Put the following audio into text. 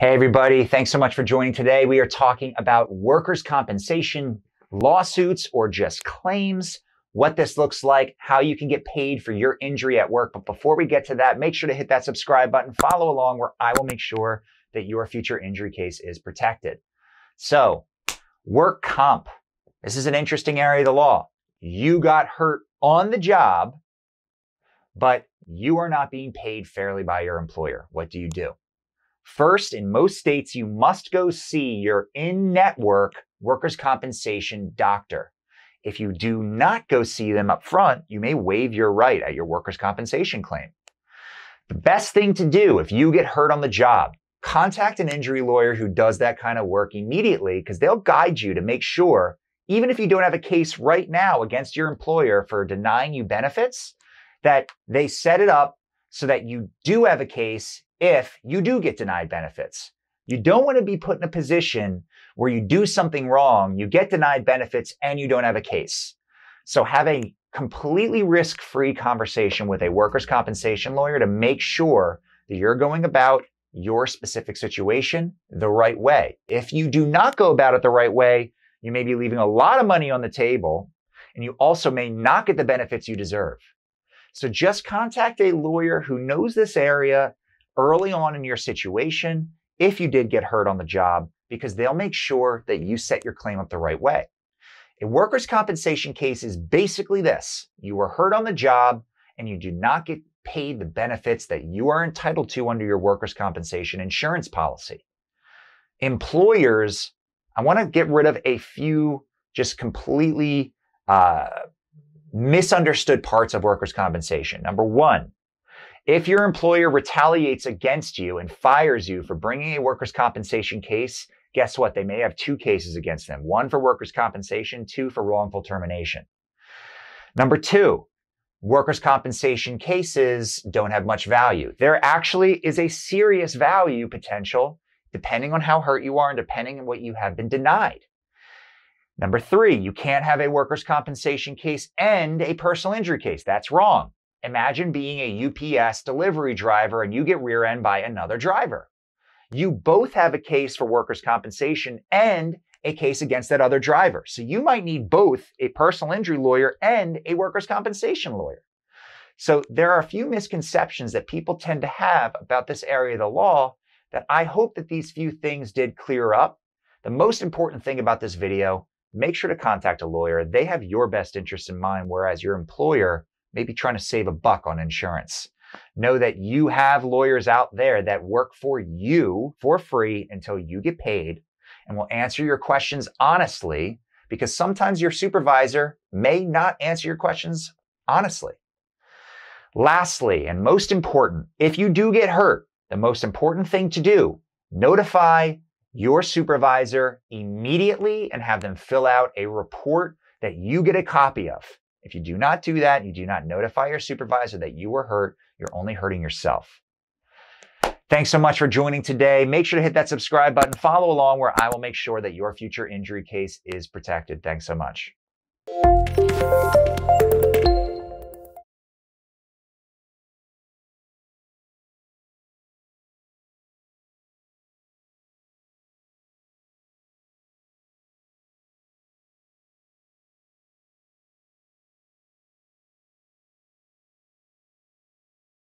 Hey everybody, thanks so much for joining today. We are talking about workers' compensation lawsuits or just claims, what this looks like, how you can get paid for your injury at work. But before we get to that, make sure to hit that subscribe button, follow along where I will make sure that your future injury case is protected. So, work comp. This is an interesting area of the law. You got hurt on the job, but you are not being paid fairly by your employer. What do you do? First, in most states, you must go see your in-network workers' compensation doctor. If you do not go see them up front, you may waive your right at your workers' compensation claim. The best thing to do if you get hurt on the job, contact an injury lawyer who does that kind of work immediately because they'll guide you to make sure, even if you don't have a case right now against your employer for denying you benefits, that they set it up so that you do have a case if you do get denied benefits. You don't want to be put in a position where you do something wrong, you get denied benefits, and you don't have a case. So have a completely risk-free conversation with a workers' compensation lawyer to make sure that you're going about your specific situation the right way. If you do not go about it the right way, you may be leaving a lot of money on the table, and you also may not get the benefits you deserve. So just contact a lawyer who knows this area early on in your situation if you did get hurt on the job, because they'll make sure that you set your claim up the right way. A workers' compensation case is basically this. You were hurt on the job and you do not get paid the benefits that you are entitled to under your workers' compensation insurance policy. Employers, I want to get rid of a few just completely misunderstood parts of workers' compensation. Number one, if your employer retaliates against you and fires you for bringing a workers' compensation case, guess what? They may have two cases against them. One for workers' compensation, two for wrongful termination. Number two, workers' compensation cases don't have much value. There actually is a serious value potential depending on how hurt you are and depending on what you have been denied. Number three, you can't have a workers' compensation case and a personal injury case. That's wrong. Imagine being a UPS delivery driver and you get rear-ended by another driver. You both have a case for workers' compensation and a case against that other driver. So you might need both a personal injury lawyer and a workers' compensation lawyer. So there are a few misconceptions that people tend to have about this area of the law that I hope that these few things did clear up. The most important thing about this video, make sure to contact a lawyer. They have your best interest in mind, whereas your employer may be trying to save a buck on insurance. Know that you have lawyers out there that work for you for free until you get paid and will answer your questions honestly, because sometimes your supervisor may not answer your questions honestly. Lastly, and most important, if you do get hurt, the most important thing to do, notify your supervisor immediately and have them fill out a report that you get a copy of. If you do not do that, you do not notify your supervisor that you were hurt, you're only hurting yourself. Thanks so much for joining today. Make sure to hit that subscribe button, follow along where I will make sure that your future injury case is protected. Thanks so much.